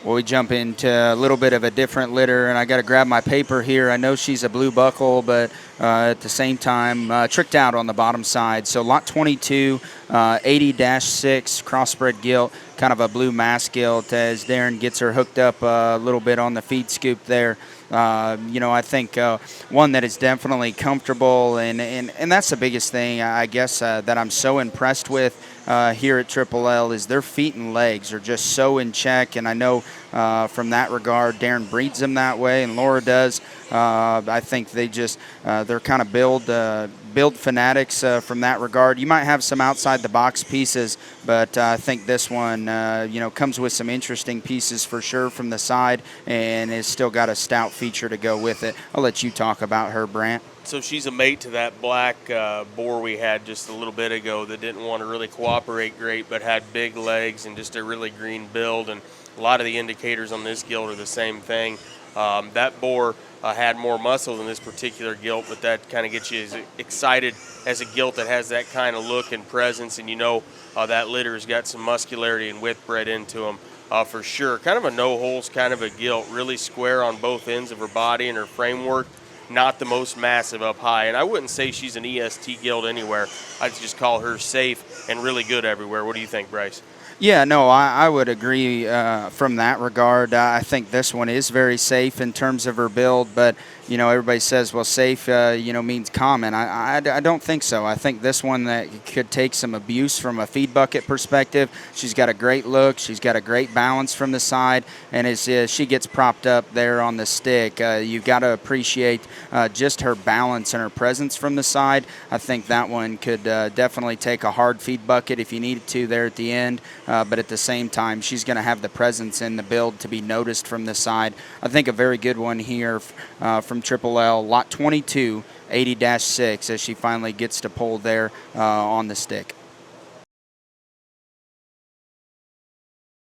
Well, we jump into a little bit of a different litter, and I got to grab my paper here. I know she's a blue buckle, but at the same time, tricked out on the bottom side. So lot 22, 80-6 crossbred gilt, kind of a blue mass gilt as Darren gets her hooked up a little bit on the feed scoop there. I think one that is definitely comfortable, and that's the biggest thing, I guess, that I'm so impressed with here at Triple L is their feet and legs are just so in check, and I know from that regard, Darren breeds them that way, and Laura does. I think they're kind of build fanatics from that regard. You might have some outside the box pieces, but I think this one, comes with some interesting pieces for sure from the side, and has still got a stout feature to go with it. I'll let you talk about her, Brant. So she's a mate to that black boar we had just a little bit ago that didn't want to really cooperate great, but had big legs and just a really green build. And a lot of the indicators on this gilt are the same thing. That boar had more muscle than this particular gilt, but that kind of gets you as excited as a gilt that has that kind of look and presence, and that litter's got some muscularity and width bred into them for sure. Kind of a no-holes kind of a gilt, really square on both ends of her body and her framework. Not the most massive up high, and I wouldn't say she's an EST gilt anywhere. I'd just call her safe and really good everywhere. What do you think, Bryce? Yeah, no, I would agree from that regard. I think this one is very safe in terms of her build, but everybody says, well, safe, means common. I don't think so. I think this one that could take some abuse from a feed bucket perspective. She's got a great look. She's got a great balance from the side, and as she gets propped up there on the stick, you've got to appreciate just her balance and her presence from the side. I think that one could definitely take a hard feed bucket if you needed to there at the end, but at the same time, she's going to have the presence in the build to be noticed from the side. I think a very good one here from Triple L, lot 22, 80-6, as she finally gets to pull there on the stick.